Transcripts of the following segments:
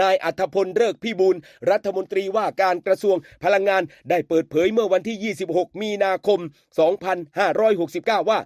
นายอัธพลฤกษ์พิบูลรัฐมนตรีว่าการกระทรวงพลังงานได้เปิดเผยเมื่อวันที่ 26 มีนาคม 2569 ว่า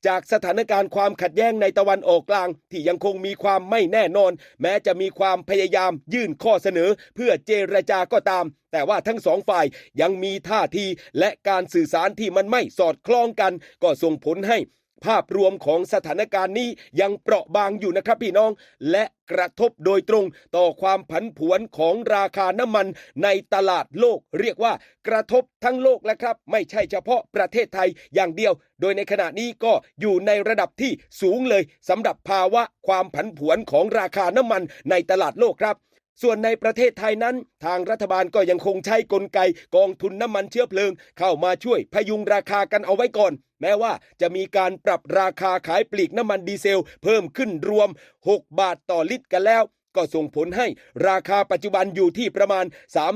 จากสถานการณ์ความขัดแย้งในตะวันออกกลางที่ยังคงมีความไม่แน่นอนแม้จะมีความพยายามยื่นข้อเสนอเพื่อเจรจาก็ตามแต่ว่าทั้งสองฝ่ายยังมีท่าทีและการสื่อสารที่มันไม่สอดคล้องกันก็ส่งผลให้ภาพรวมของสถานการณ์นี้ยังเปราะบางอยู่นะครับพี่น้องและกระทบโดยตรงต่อความผันผวนของราคาน้ำมันในตลาดโลกเรียกว่ากระทบทั้งโลกแล้วครับไม่ใช่เฉพาะประเทศไทยอย่างเดียวโดยในขณะนี้ก็อยู่ในระดับที่สูงเลยสำหรับภาวะความผันผวนของราคาน้ำมันในตลาดโลกครับส่วนในประเทศไทยนั้นทางรัฐบาลก็ยังคงใช้กลไกกองทุนน้ำมันเชื้อเพลิงเข้ามาช่วยพยุงราคากันเอาไว้ก่อนแม้ว่าจะมีการปรับราคาขายปลีกน้ำมันดีเซลเพิ่มขึ้นรวม6 บาทต่อลิตรกันแล้วก็ส่งผลให้ราคาปัจจุบันอยู่ที่ประมาณ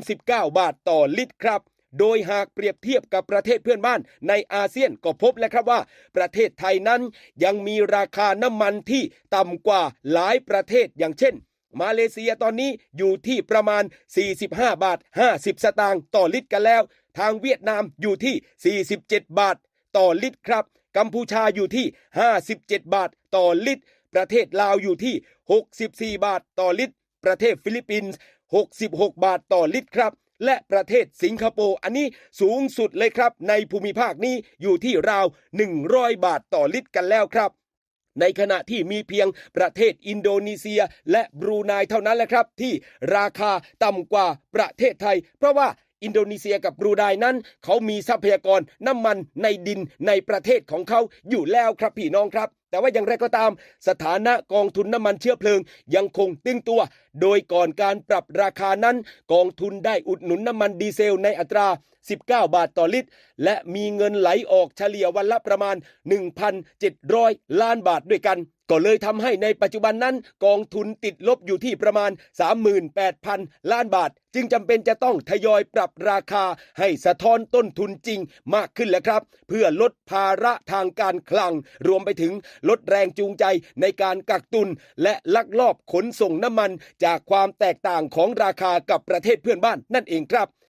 39 บาทต่อลิตรครับโดยหากเปรียบเทียบกับประเทศเพื่อนบ้านในอาเซียนก็พบแล้วครับว่าประเทศไทยนั้นยังมีราคาน้ำมันที่ต่ำกว่าหลายประเทศอย่างเช่นมาเลเซียตอนนี้อยู่ที่ประมาณ45 บาท 50 สตางค์ต่อลิตรกันแล้วทางเวียดนามอยู่ที่47 บาทต่อลิตรครับกัมพูชาอยู่ที่57 บาทต่อลิตรประเทศลาวอยู่ที่64 บาทต่อลิตรประเทศฟิลิปปินส์66 บาทต่อลิตรครับและประเทศสิงคโปร์อันนี้สูงสุดเลยครับในภูมิภาคนี้อยู่ที่ราว100 บาทต่อลิตรกันแล้วครับในขณะที่มีเพียงประเทศอินโดนีเซียและบรูไนเท่านั้นแหละครับที่ราคาต่ำกว่าประเทศไทยเพราะว่าอินโดนีเซียกับบรูไนนั้นเขามีทรัพยากรน้ำมันในดินในประเทศของเขาอยู่แล้วครับพี่น้องครับแต่ว่าอย่างไรก็ตามสถานะกองทุนน้ำมันเชื้อเพลิงยังคงตึงตัวโดยก่อนการปรับราคานั้นกองทุนได้อุดหนุนน้ำมันดีเซลในอัตรา19 บาทต่อลิตรและมีเงินไหลออกเฉลี่ยวันละประมาณ 1,700 ล้านบาทด้วยกันก็เลยทำให้ในปัจจุบันนั้นกองทุนติดลบอยู่ที่ประมาณ 38,000 ล้านบาทจึงจำเป็นจะต้องทยอยปรับราคาให้สะท้อนต้นทุนจริงมากขึ้นแล้วครับเพื่อลดภาระทางการคลังรวมไปถึงลดแรงจูงใจในการกักตุนและลักลอบขนส่งน้ำมันจากความแตกต่างของราคากับประเทศเพื่อนบ้านนั่นเองครับ